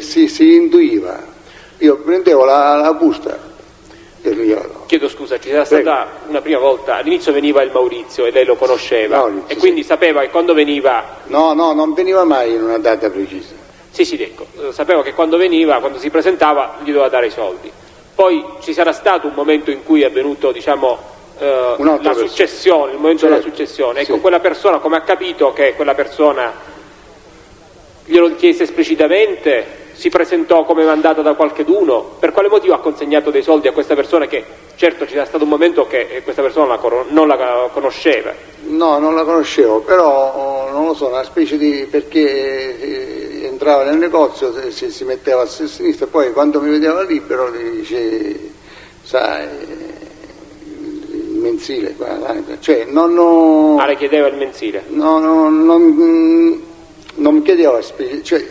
si intuiva. Io prendevo la busta e lui Chiedo scusa, ci sarà stata una prima volta, all'inizio veniva il Maurizio e lei lo conosceva, Maurizio, e quindi sapeva che quando veniva... No, non veniva mai in una data precisa. Sì, ecco, sapeva che quando veniva, quando si presentava, gli doveva dare i soldi. Poi ci sarà stato un momento in cui è avvenuto, diciamo, la successione, il momento della successione. Ecco, quella persona, come ha capito che quella persona glielo chiese esplicitamente, si presentò come mandata da qualcheduno, per quale motivo ha consegnato dei soldi a questa persona che, certo, ci sarà stato un momento che questa persona non la conosceva? No, non la conoscevo, però non lo so, una specie di... perché entrava nel negozio, si metteva a sinistra, poi quando mi vedeva libero dice, sai, il mensile, cioè non... Ah, le chiedeva il mensile? No, non mi chiedeva, cioè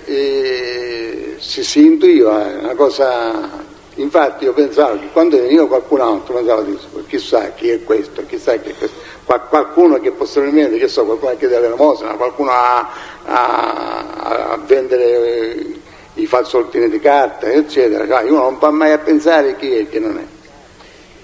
si intuiva una cosa. Infatti io pensavo che quando veniva qualcun altro pensavo, chissà chi è questo, chissà chi è questo, qualcuno che possibilmente, che so, qualcuno che deve l'elemosina, qualcuno a vendere i fazzolettini di carta, eccetera. Cioè, uno non può mai a pensare chi è e chi non è,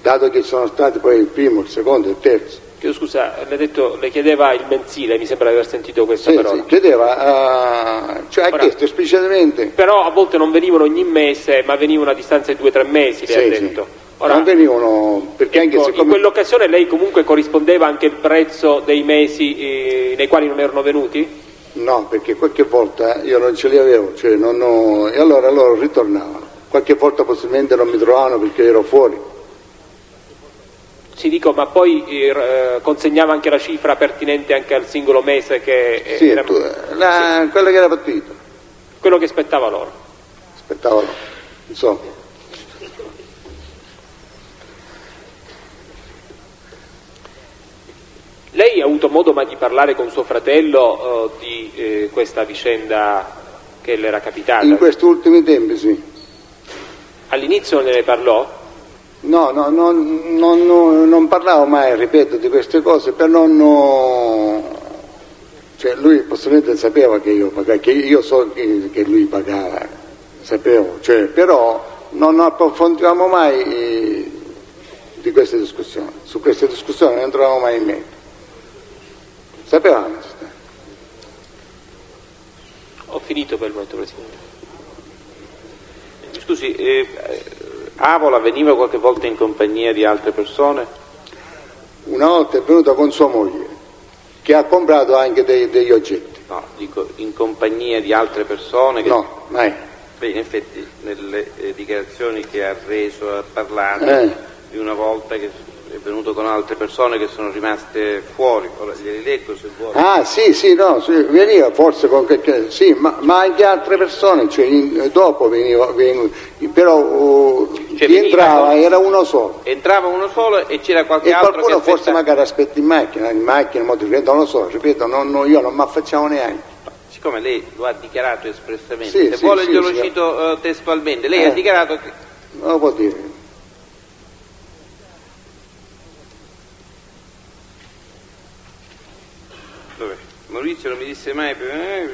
dato che sono stati poi il primo, il secondo e il terzo. Chiedo scusa, le chiedeva il mensile, mi sembra di aver sentito questa parola. Sì, chiedeva, cioè ha chiesto esplicitamente. Però a volte non venivano ogni mese, ma venivano a distanza di 2 o 3 mesi, le ha detto. Ora, non venivano, perché ecco, anche in quell'occasione lei comunque corrispondeva anche il prezzo dei mesi nei quali non erano venuti? No, perché qualche volta io non ce li avevo, cioè e allora loro ritornavano. Qualche volta possibilmente non mi trovavano perché ero fuori. Sì, dico, ma poi consegnava anche la cifra pertinente anche al singolo mese che sì, era... quello che era partito. Quello che spettava loro. Spettava loro, insomma. Lei ha avuto modo mai di parlare con suo fratello di questa vicenda che le era capitata? In questi ultimi tempi sì. All'inizio ne parlò? No, non parlavo mai, ripeto, di queste cose, per cioè lui possibilmente sapeva che io pagavo, che io so che lui pagava, sapevo, cioè, però non approfondivamo mai di queste discussioni, su queste discussioni non entravamo mai in mente, sapevamo. Ho finito per il momento, Presidente. Scusi, Avola veniva qualche volta in compagnia di altre persone? Una volta è venuta con sua moglie, che ha comprato anche degli oggetti. No, dico in compagnia di altre persone? No, mai. Beh, in effetti nelle dichiarazioni che ha reso ha parlato di una volta che è venuto con altre persone che sono rimaste fuori. Ora glieli leggo se vuole. Ah sì, veniva forse con sì, ma anche altre persone, cioè dopo veniva però chi entrava era uno solo. Entrava uno solo e c'era qualche altro che qualcuno forse magari aspetti in macchina, non lo so, ripeto, io non mi affacciavo neanche. Siccome lei lo ha dichiarato espressamente, se vuole glielo cito testualmente, lei ha dichiarato che... Non lo può dire. Dov'è? Maurizio non mi disse mai,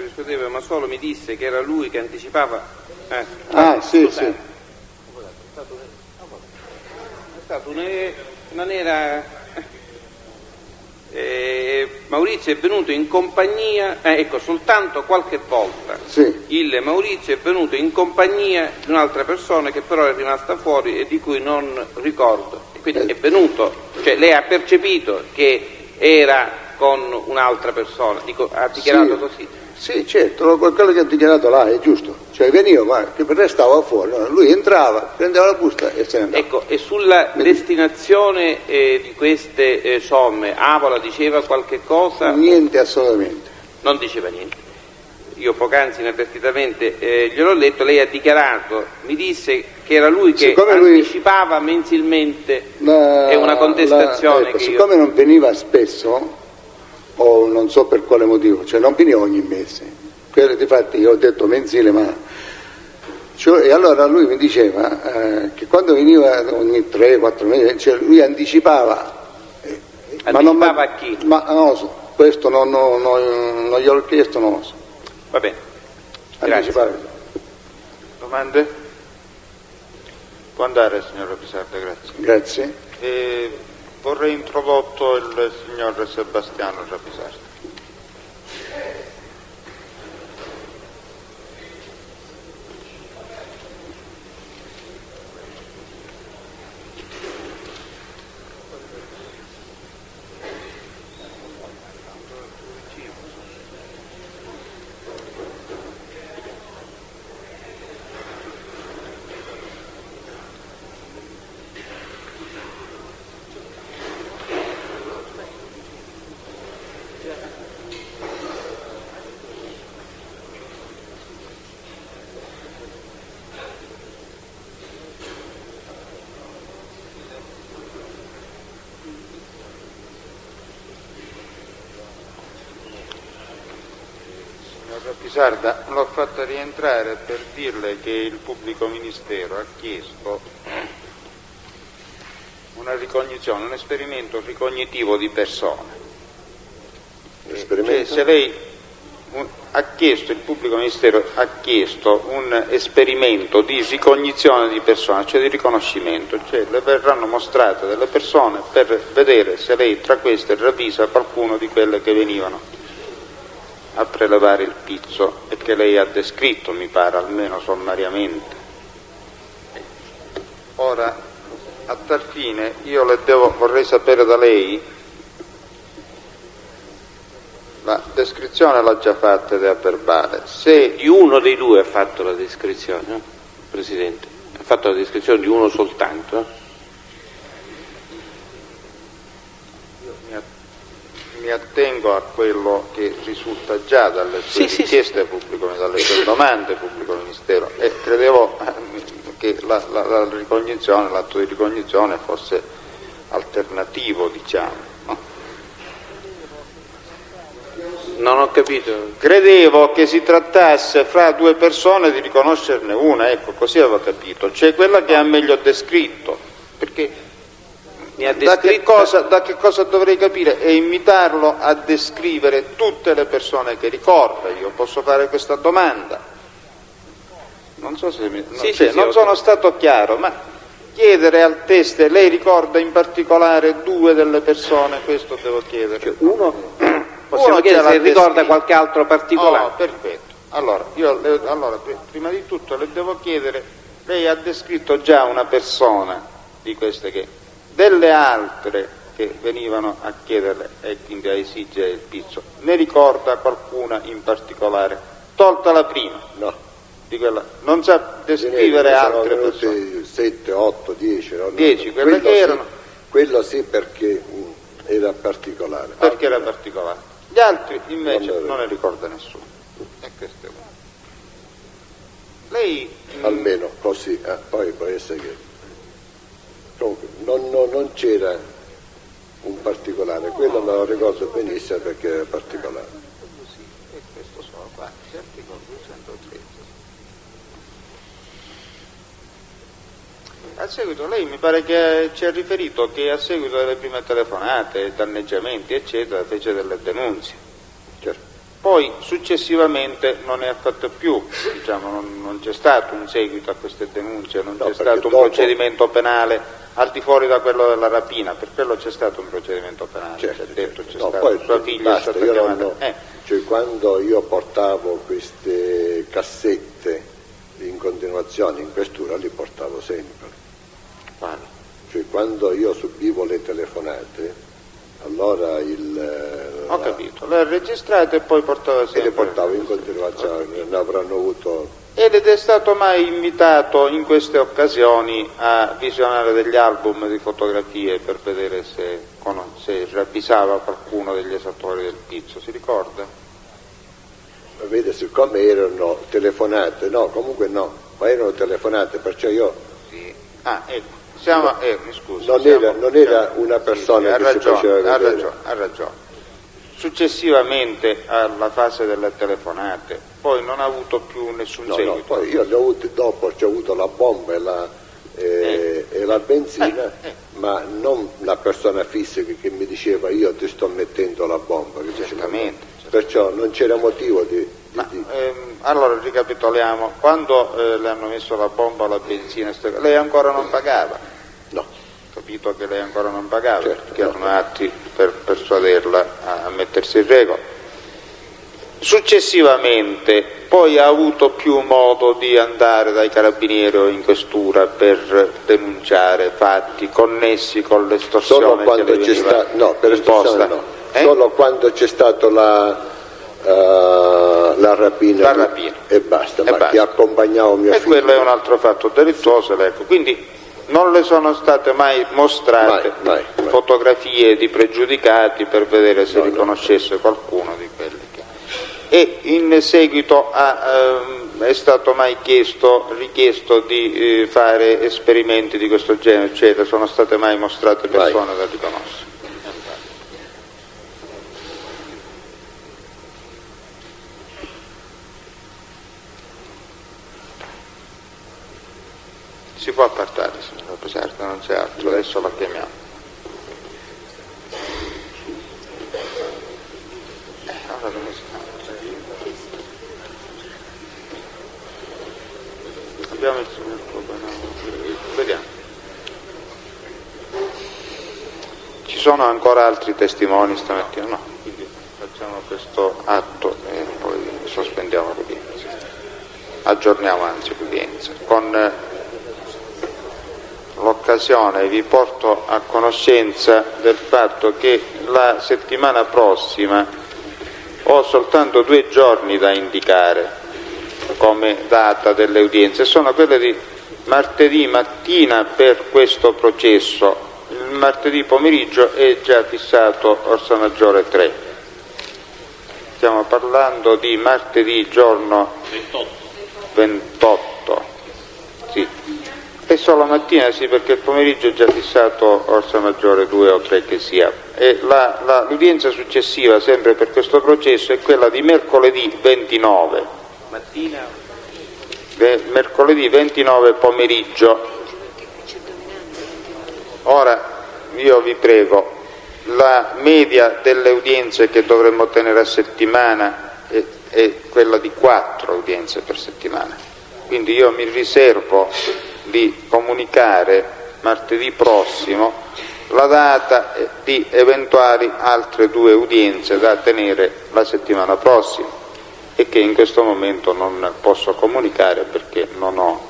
rispondeva, ma solo mi disse che era lui che anticipava. Sì. È stata non era... Maurizio è venuto in compagnia, soltanto qualche volta. Sì. Il Maurizio è venuto in compagnia di un'altra persona che però è rimasta fuori e di cui non ricordo. E quindi è venuto, cioè lei ha percepito che era con un'altra persona, ha dichiarato così. Sì, certo, quello che ha dichiarato là è giusto, cioè veniva, che restava fuori, lui entrava, prendeva la busta e se ne andava. Ecco, e sulla destinazione di queste somme, Avola diceva qualche cosa? Niente, assolutamente. Non diceva niente. Io poc'anzi inavvertitamente gliel'ho letto, lei ha dichiarato, mi disse che era lui che anticipava mensilmente, è una contestazione siccome non veniva spesso, o non so per quale motivo, cioè non veniva ogni mese, difatti io ho detto mensile, e allora lui mi diceva che quando veniva ogni 3-4 mesi, cioè lui anticipava. Anticipava a chi? Ma non lo so, questo non gliel'ho chiesto, non lo so. Va bene, grazie. Domande? Può andare, signor Rapisarda, grazie. Grazie. Vorrei introdotto il signor Sebastiano Rapisarda. Rapisarda, l'ho fatta rientrare per dirle che il pubblico ministero ha chiesto una ricognizione, un esperimento ricognitivo di persone. Esperimento? Cioè, se lei il pubblico ministero ha chiesto un esperimento di ricognizione di persone, cioè di riconoscimento, cioè le verranno mostrate delle persone per vedere se lei tra queste ravvisa qualcuno di quelle che venivano a prelevare il pizzo e che lei ha descritto, mi pare, almeno sommariamente. Ora, a tal fine, io vorrei sapere da lei, la descrizione l'ha già fatta ed è a verbale, se di uno dei due ha fatto la descrizione, Presidente, ha fatto la descrizione di uno soltanto. Mi attengo a quello che risulta già dalle sue richieste pubblico, dalle sue domande pubblico ministero, e credevo che la ricognizione, l'atto di ricognizione fosse alternativo, diciamo, no? Non ho capito. Credevo che si trattasse fra due persone di riconoscerne una, ecco, così avevo capito, cioè quella che ha meglio descritto, perché da che cosa dovrei capire e invitarlo a descrivere tutte le persone che ricorda. Io posso fare questa domanda, non so se non sono stato chiaro, ma chiedere al teste, lei ricorda in particolare due delle persone, questo devo chiedere. Cioè, possiamo chiedere se ricorda qualche altro particolare. Perfetto. Allora, prima di tutto le devo chiedere, lei ha descritto già una persona di queste che delle altre che venivano a chiederle e quindi a esigere il pizzo, ne ricorda qualcuna in particolare? Tolta la prima, no, di quella, non sa descrivere altre persone. 7, 8, 10, no? 10, quelle che erano. Quello sì, perché era particolare. Perché era particolare. Gli altri invece non ne ricorda nessuno. E questo è uno. Lei almeno così, poi può essere che comunque non c'era un particolare, quello me lo ricordo benissimo perché era particolare. E questo sono qua, articolo 213. A seguito, lei mi pare che ci ha riferito che a seguito delle prime telefonate, danneggiamenti eccetera, fece delle denunce. Certo. Poi successivamente non ne ha fatto più, diciamo, non c'è stato un seguito a queste denunce, non c'è stato un procedimento penale al di fuori da quello della rapina, per quello c'è stato un procedimento penale, certo, detto, c'è no, stato, poi sua figlia basta, è stata chiamata. Cioè, quando io portavo queste cassette in continuazione in questura, li portavo sempre. Quali? Cioè, quando io subivo le telefonate, allora ho capito, le ha registrate e poi portava sempre. E le portavo in continuazione, ne avranno avuto. Ed è stato mai invitato in queste occasioni a visionare degli album di fotografie per vedere se ravvisava qualcuno degli esattori del pizzo, si ricorda? Vede, siccome erano telefonate, no, comunque no, ma erano telefonate, perciò io... Sì. Mi scusi. Non era una persona che si faceva vedere. Ha ragione. Successivamente alla fase delle telefonate, poi non ha avuto più nessun seguito. No, poi io le ho avute, dopo ho avuto la bomba e la benzina, ma non la persona fisica che mi diceva io ti sto mettendo la bomba. Certamente. Perciò non c'era motivo di allora ricapitoliamo. Quando le hanno messo la bomba alla benzina, lei ancora non pagava? No. Capito che lei ancora non pagava, certo, perché erano atti per persuaderla a mettersi in regola. Successivamente poi ha avuto più modo di andare dai carabinieri o in questura per denunciare fatti connessi con l'estorsione. Solo quando c'è stato, no, per estorsione no. Solo quando c'è stato la rapina e basta, che accompagnavo mio figlio. E quello è un altro fatto delittuoso, ecco. Quindi non le sono state mai mostrate mai. Fotografie di pregiudicati per vedere se riconoscesse qualcuno di quelli che... E in seguito è stato mai richiesto di fare esperimenti di questo genere, eccetera? Sono state mai mostrate persone da riconoscere? Si può appartare, signora Presidente, non c'è altro, adesso la chiamiamo. Allora, come si fa? Abbiamo il vediamo. Ci sono ancora altri testimoni stamattina? No, quindi facciamo questo atto e poi sospendiamo l'udienza. Aggiorniamo anzi l'udienza. Con l'occasione vi porto a conoscenza del fatto che la settimana prossima ho soltanto 2 giorni da indicare come data delle udienze, sono quelle di martedì mattina per questo processo. Il martedì pomeriggio è già fissato Orsa Maggiore 3. Stiamo parlando di martedì giorno 28. Sì. E solo mattina sì, perché il pomeriggio è già fissato Orsa Maggiore 2 o 3 che sia. E l'udienza successiva sempre per questo processo è quella di mercoledì 29. Mercoledì 29 pomeriggio. Ora io vi prego, la media delle udienze che dovremmo tenere a settimana è quella di 4 udienze per settimana, quindi io mi riservo di comunicare martedì prossimo la data di eventuali altre 2 udienze da tenere la settimana prossima e che in questo momento non posso comunicare perché non ho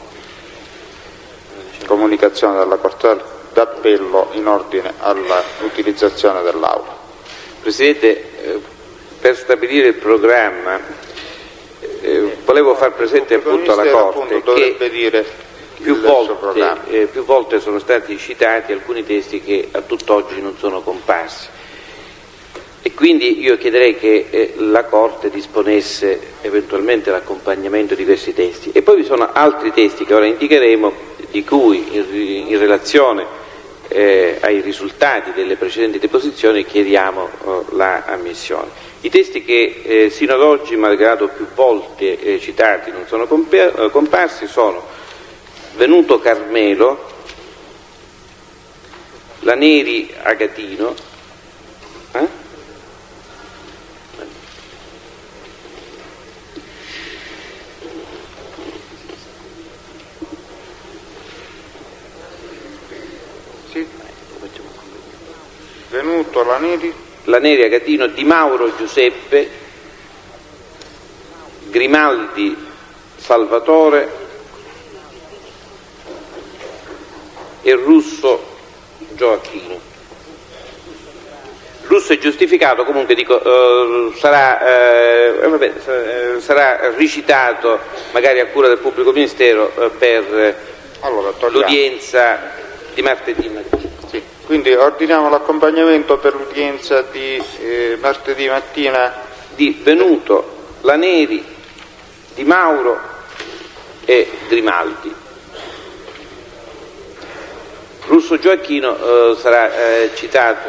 comunicazione dalla Corte d'Appello in ordine all'utilizzazione dell'Aula. Presidente, per stabilire il programma volevo far presente appunto alla Corte che dire più volte sono stati citati alcuni testi che a tutt'oggi non sono comparsi. E quindi io chiederei che la Corte disponesse eventualmente l'accompagnamento di questi testi. E poi vi sono altri testi che ora indicheremo, di cui in relazione ai risultati delle precedenti deposizioni chiediamo la ammissione. I testi che sino ad oggi, malgrado più volte citati, non sono comparsi sono Venuto Carmelo, Laneri Agatino, Venuto Laneri Agatino, Di Mauro Giuseppe, Grimaldi Salvatore e Russo Gioacchino. Russo è giustificato, comunque dico, sarà ricitato magari a cura del pubblico ministero per l'udienza di martedì mattina. Sì. Quindi ordiniamo l'accompagnamento per l'udienza di martedì mattina di Venuto, Laneri, Di Mauro e Grimaldi. Russo Gioacchino sarà citato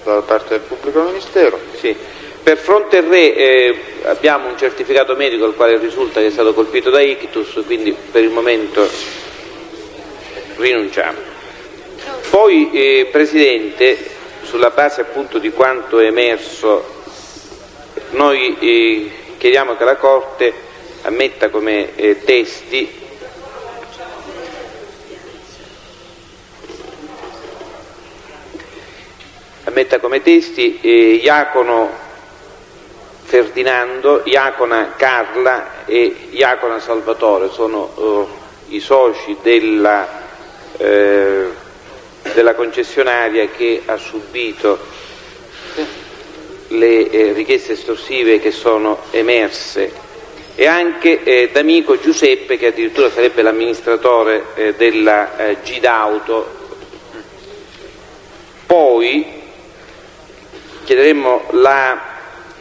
da parte del pubblico ministero. Sì. Per Fronterre abbiamo un certificato medico al quale risulta che è stato colpito da ictus, quindi per il momento rinunciamo. Poi Presidente, sulla base appunto di quanto è emerso, noi chiediamo che la Corte ammetta come testi Iacono Ferdinando, Iacona Carla e Iacona Salvatore. Sono i soci della concessionaria che ha subito le richieste estorsive che sono emerse, e anche D'Amico Giuseppe, che addirittura sarebbe l'amministratore della Gidauto. Poi chiederemmo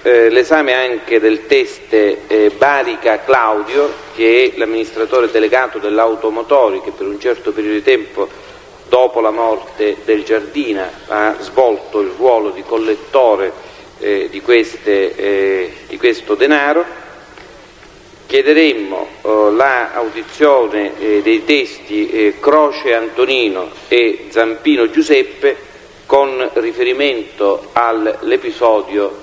l'esame anche del teste Barica Claudio, che è l'amministratore delegato dell'Automotori, che per un certo periodo di tempo dopo la morte del Giardina ha svolto il ruolo di collettore di questo denaro. Chiederemmo l'audizione dei testi Croce Antonino e Zampino Giuseppe con riferimento all'episodio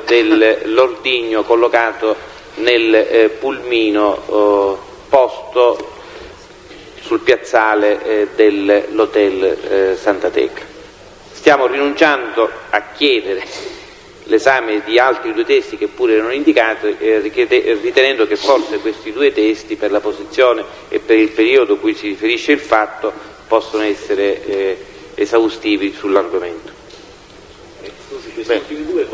dell'ordigno collocato nel pulmino posto sul piazzale dell'Hotel Santa Tecla. Stiamo rinunciando a chiedere l'esame di altri due testi che pure erano indicati, ritenendo che forse questi due testi, per la posizione e per il periodo a cui si riferisce il fatto, possono essere esaustivi sull'argomento. Scusi, questi ultimi due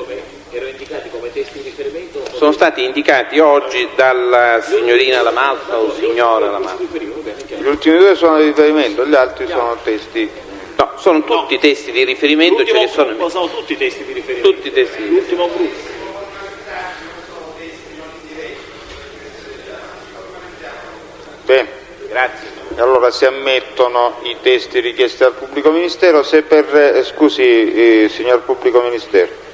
erano indicati come testi di riferimento? Sono stati indicati oggi dalla signorina Lamalfa o signora Lamalfa. Gli ultimi due sono di riferimento, gli altri sono testi. No, sono tutti testi di riferimento. L'ultimo gruppo sono tutti testi di riferimento. Tutti testi. L'ultimo gruppo. Bene. Grazie. Allora si ammettono i testi richiesti dal pubblico ministero. Se per scusi, signor pubblico ministero.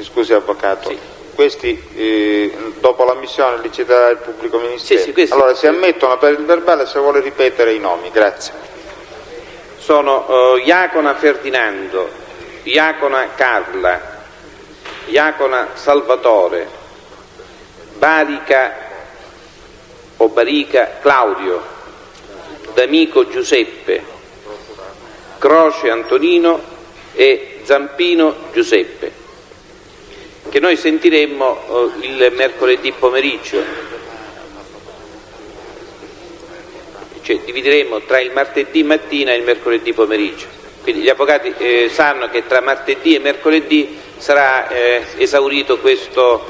Scusi, avvocato. Sì. Questi dopo l'ammissione li citerà il pubblico ministero. Sì, questi. Allora si ammettono per il verbale, se vuole ripetere i nomi. Grazie. Sono Iacona Ferdinando, Iacona Carla, Iacona Salvatore, Barica Claudio, D'Amico Giuseppe, Croce Antonino e Zampino Giuseppe, che noi sentiremmo il mercoledì pomeriggio. Cioè, divideremo tra il martedì mattina e il mercoledì pomeriggio. Quindi gli avvocati sanno che tra martedì e mercoledì sarà esaurito questo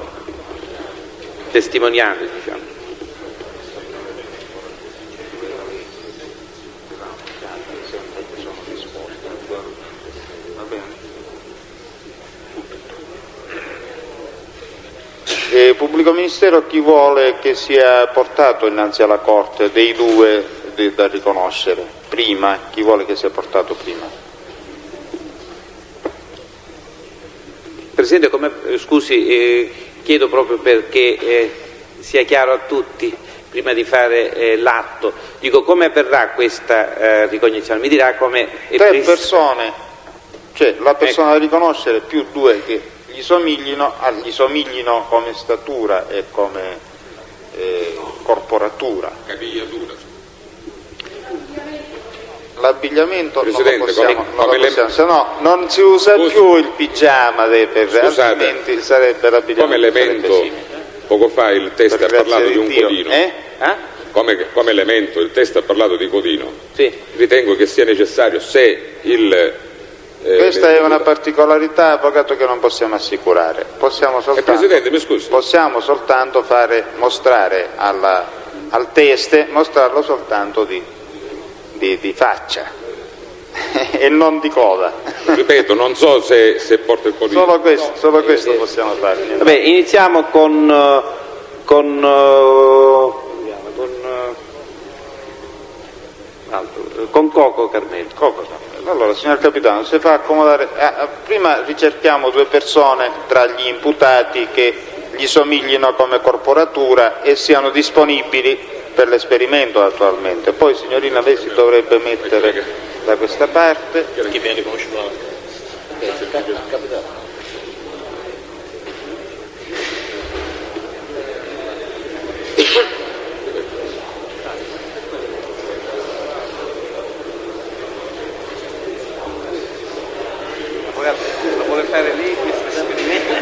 testimoniale, diciamo. Pubblico ministero, chi vuole che sia portato innanzi alla Corte dei due da riconoscere prima? Chi vuole che sia portato prima? Presidente, scusi, chiedo proprio perché sia chiaro a tutti, prima di fare l'atto, dico, come avverrà questa ricognizione? Mi dirà come è tre persone, cioè la persona da riconoscere più due che gli somiglino come statura e come corporatura. Capigliatura. L'abbigliamento Presidente, non lo possiamo, se no non si usa più il pigiama altrimenti sarebbe l'abbigliamento. Come elemento, poco fa il test ha parlato di un codino. Come elemento il test ha parlato di codino. Sì. Ritengo che sia necessario, se il questa è una particolarità, avvocato, che non possiamo assicurare. Possiamo soltanto, Presidente, mi scusi. Possiamo soltanto mostrare al teste, mostrarlo soltanto di faccia e non di coda. Ripeto, non so se porta il codino. Solo questo possiamo fare. Vabbè, iniziamo con Coco Carmelo. Allora, signor Capitano, se fa accomodare, prima ricerchiamo due persone tra gli imputati che gli somiglino come corporatura e siano disponibili per l'esperimento attualmente. Poi, signorina, lei si dovrebbe mettere da questa parte. Chi viene conosciuto? Lo vuole fare lei questo esperimento?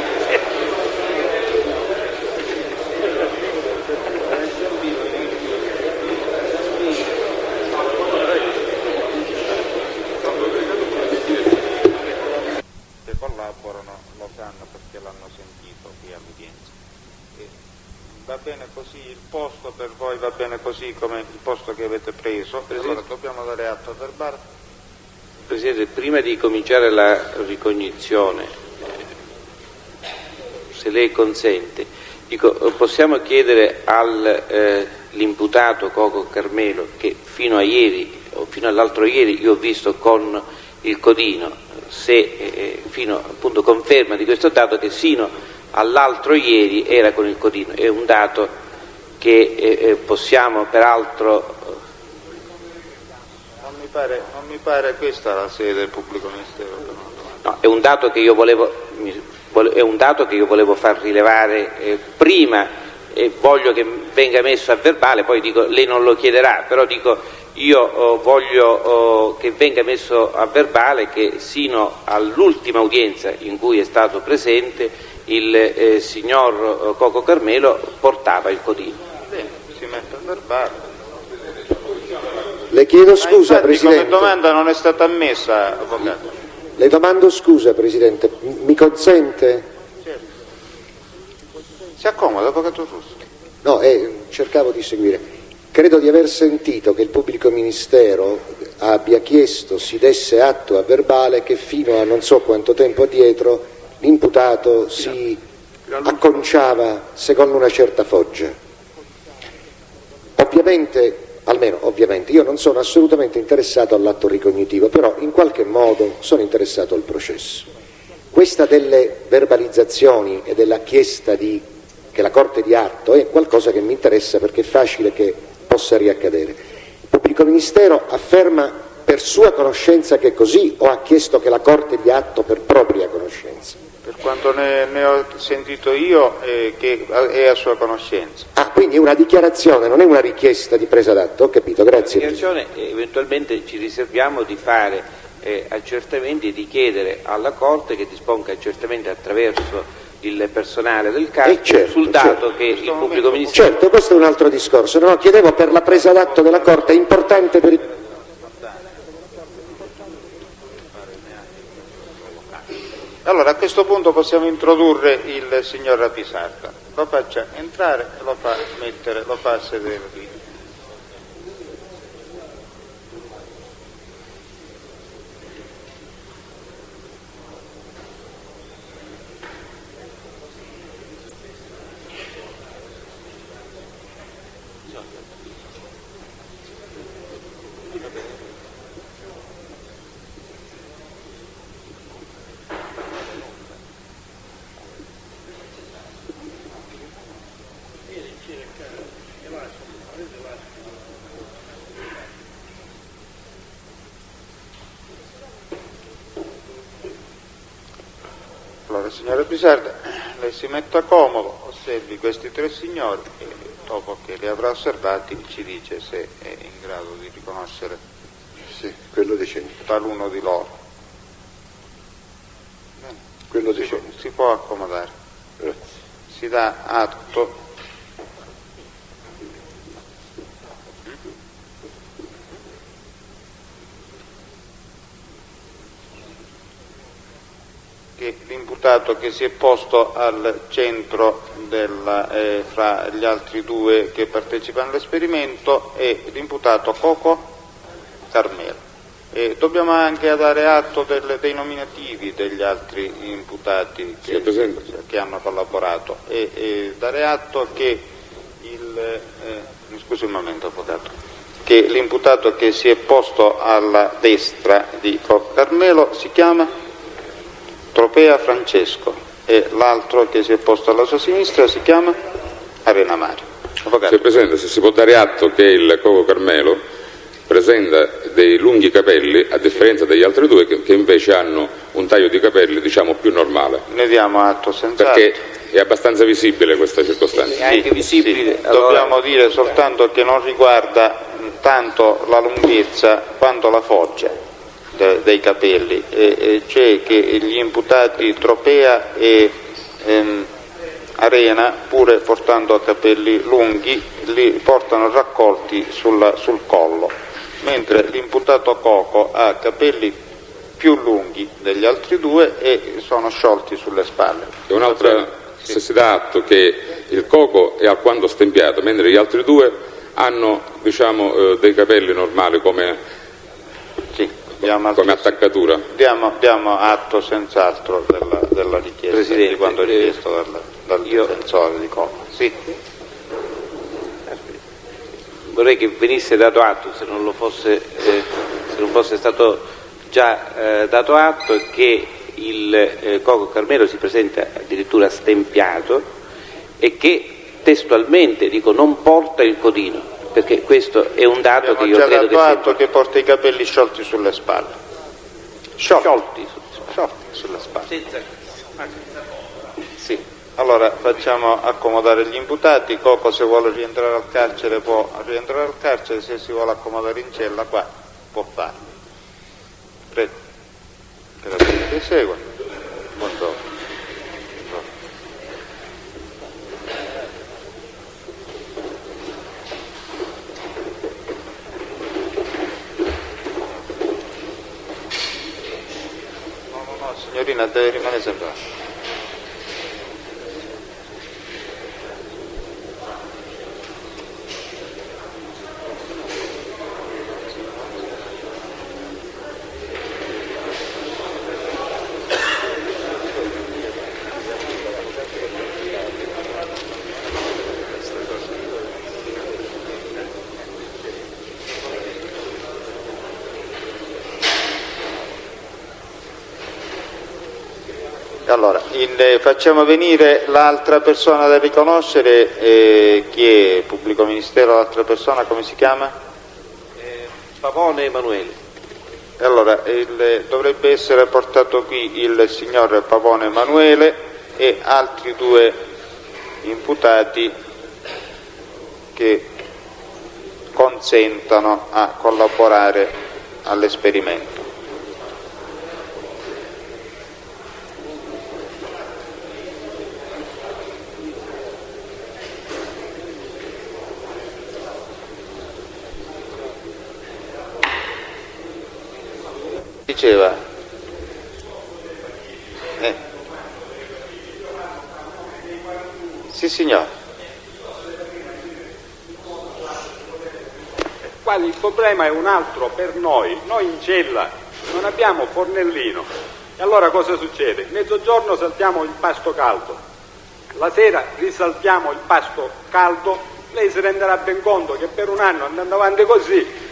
Che collaborano lo sanno perché l'hanno sentito qui all'udienza. Va bene così, il posto per voi va bene così come il posto che avete preso, allora dobbiamo dare atto verbale. Presidente, prima di cominciare la ricognizione, se lei consente, possiamo chiedere all'imputato Coco Carmelo, che fino a ieri o fino all'altro ieri io ho visto con il codino, se fino appunto conferma di questo dato che sino all'altro ieri era con il codino. È un dato che possiamo peraltro... Non mi pare questa la sede del pubblico ministero. No, è un dato che io volevo far rilevare prima e voglio che venga messo a verbale, poi dico lei non lo chiederà, però dico io voglio che venga messo a verbale che sino all'ultima udienza in cui è stato presente il signor Coco Carmelo portava il codino. Bene, si mette a verbale. Le chiedo scusa, Presidente. Come domanda non è stata ammessa, avvocato. Le domando scusa, Presidente. Mi consente? Certo. Si accomoda, avvocato Russo. No, cercavo di seguire. Credo di aver sentito che il pubblico ministero abbia chiesto si desse atto a verbale che fino a non so quanto tempo addietro l'imputato si acconciava secondo una certa foggia. Ovviamente, io non sono assolutamente interessato all'atto ricognitivo, però in qualche modo sono interessato al processo. Questa delle verbalizzazioni e della chiesta che la Corte dia atto è qualcosa che mi interessa perché è facile che possa riaccadere. Il pubblico ministero afferma per sua conoscenza che è così o ha chiesto che la Corte dia atto per propria conoscenza? Per quanto ne ho sentito io, che è a sua conoscenza. Ah, quindi è una dichiarazione, non è una richiesta di presa d'atto, ho capito, grazie. La dichiarazione eventualmente ci riserviamo di fare accertamenti e di chiedere alla Corte che disponga accertamenti attraverso il personale del carcere sul dato che il pubblico ministero... Certo, questo è un altro discorso, no, chiedevo per la presa d'atto della Corte, è importante per il... Allora, a questo punto possiamo introdurre il signor Rapisarda. Lo faccia entrare e lo fa sedere qui. Allora, signora Pisarda, lei si metta comodo, osservi questi tre signori e dopo che li avrà osservati ci dice se è in grado di riconoscere quello decente. Taluno di loro. Bene. Quello decente. Si può accomodare. Grazie. Si dà atto che l'imputato che si è posto al centro fra gli altri due che partecipano all'esperimento è l'imputato Coco Carmelo. Dobbiamo anche dare atto dei nominativi degli altri imputati che hanno collaborato e dare atto che scusi un momento, avvocato, che l'imputato che si è posto alla destra di Coco Carmelo si chiama Tropea Francesco e l'altro che si è posto alla sua sinistra si chiama Arena Mario. Signor Presidente, se si può dare atto che il Coco Carmelo presenta dei lunghi capelli, a differenza degli altri due che invece hanno un taglio di capelli, diciamo, più normale. Ne diamo atto senz'altro. Perché è abbastanza visibile questa circostanza. È anche visibile. Sì. Allora, dobbiamo dire soltanto che non riguarda tanto la lunghezza quanto la foggia dei capelli, cioè che gli imputati Tropea e Arena, pur portando capelli lunghi, li portano raccolti sul collo, mentre l'imputato Coco ha capelli più lunghi degli altri due e sono sciolti sulle spalle. E un'altra, se si dà atto che il Coco è alquanto stempiato, mentre gli altri due hanno, diciamo, dei capelli normali come attaccatura. Diamo atto senz'altro della richiesta, Presidente, di quanto richiesto dal difensore di Coco. Sì. Vorrei che venisse dato atto, se non fosse stato già dato atto, che il Coco Carmelo si presenta addirittura stempiato e che testualmente, dico, non porta il codino, perché questo è un dato che io credo che sia atto che porta i capelli sciolti sulle spalle. Sciolti sulle spalle. Sì. Allora facciamo accomodare gli imputati. Coco, se vuole rientrare al carcere può rientrare al carcere, se si vuole accomodare in cella qua può farlo. Prego. Grazie che segue. Buongiorno. No, signorina, deve rimanere sempre. Allora, facciamo venire l'altra persona da riconoscere, chi è? Pubblico ministero, l'altra persona come si chiama? Pavone Emanuele. Allora, dovrebbe essere portato qui il signor Pavone Emanuele e altri due imputati che consentano a collaborare all'esperimento. Diceva sì signore. Quali il problema è un altro per noi in cella non abbiamo fornellino e allora cosa succede? Mezzogiorno saltiamo il pasto caldo, la sera risaltiamo il pasto caldo, lei si renderà ben conto che per un anno andando avanti così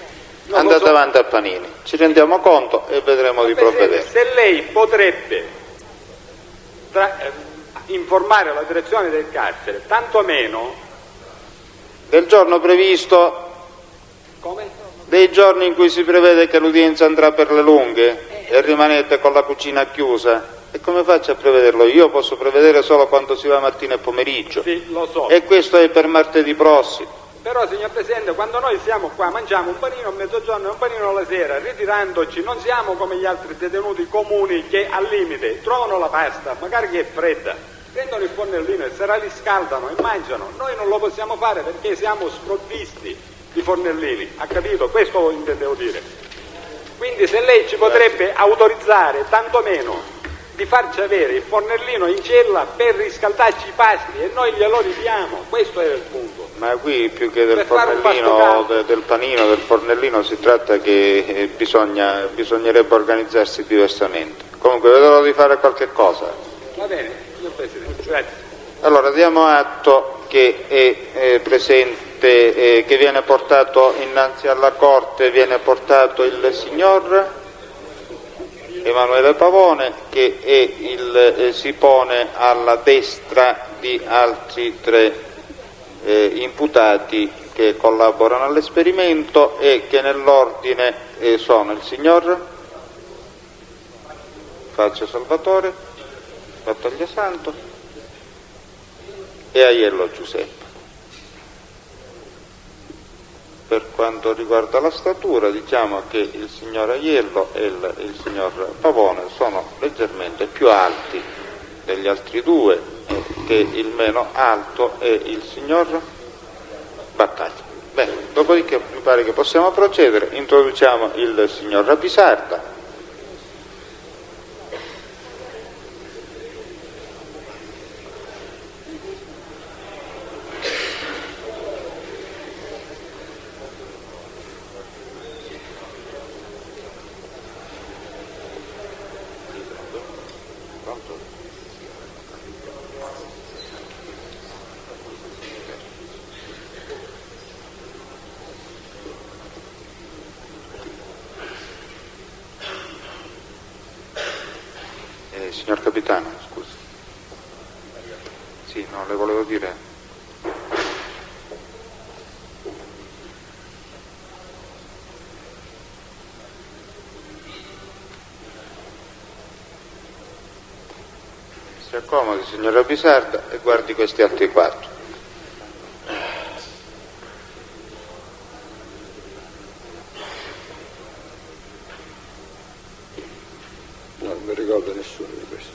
andate avanti a panini, ci rendiamo conto e vedremo di provvedere. Se lei potrebbe informare la direzione del carcere, tantomeno del giorno previsto. Come? Dei giorni in cui si prevede che l'udienza andrà per le lunghe e rimanete con la cucina chiusa. E come faccio a prevederlo? Io posso prevedere solo quando si va mattina e pomeriggio. Sì, lo so. E questo è per martedì prossimo. Però, signor Presidente, quando noi siamo qua, mangiamo un panino a mezzogiorno e un panino alla sera, ritirandoci, non siamo come gli altri detenuti comuni che al limite trovano la pasta, magari che è fredda, prendono il fornellino e se la riscaldano e mangiano. Noi non lo possiamo fare perché siamo sprovvisti di fornellini, ha capito? Questo intendevo dire. Quindi se lei ci potrebbe autorizzare, tantomeno, di farci avere il fornellino in cella per riscaldarci i pasti e noi glielo ridiamo, questo era il punto. Ma qui più che del fornellino, del panino, del fornellino, si tratta che bisognerebbe organizzarsi diversamente. Comunque vedrò di fare qualche cosa. Va bene, signor Presidente, grazie. Allora diamo atto che è presente, che viene portato innanzi alla Corte, viene portato il signor Emanuele Pavone, che si pone alla destra di altri tre imputati che collaborano all'esperimento e che nell'ordine sono il signor Fazio Salvatore, Battaglia Santo e Aiello Giuseppe. Per quanto riguarda la statura, diciamo che il signor Aiello e il signor Pavone sono leggermente più alti degli altri due, che il meno alto è il signor Battaglia. Bene, dopodiché mi pare che possiamo procedere. Introduciamo il signor Rapisarda. Signor Capitano, scusi. Sì, no, le volevo dire. Si accomodi, signora Pisarda, e guardi questi altri quattro. Non mi ricordo nessuno di questi.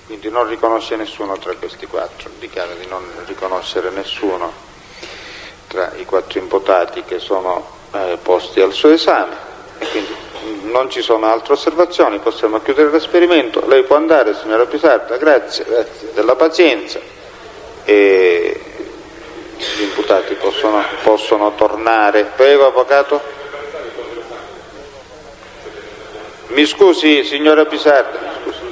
Quindi non riconosce nessuno tra questi quattro, dichiara di non riconoscere nessuno tra i quattro imputati che sono posti al suo esame, e quindi non ci sono altre osservazioni, possiamo chiudere l'esperimento. Lei può andare, signora Pisarda, grazie della pazienza, e gli imputati possono tornare. Prego, avvocato. Mi scusi, signora Pisarda, mi scusi.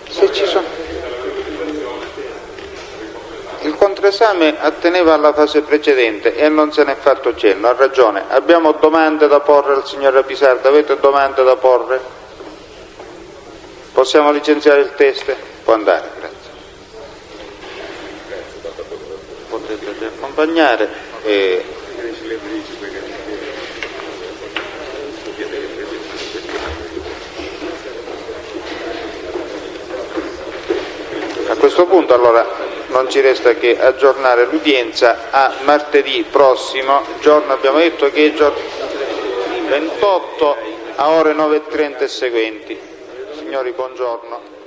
Se ci sono... Il controesame atteneva alla fase precedente e non se ne è fatto cenno, ha ragione. Abbiamo domande da porre al signor Pisarda, avete domande da porre? Possiamo licenziare il test? Può andare, grazie. Potete accompagnare e... A questo punto allora non ci resta che aggiornare l'udienza a martedì prossimo, giorno abbiamo detto che è giorno 28 a ore 9:30 e seguenti. Signori, buongiorno.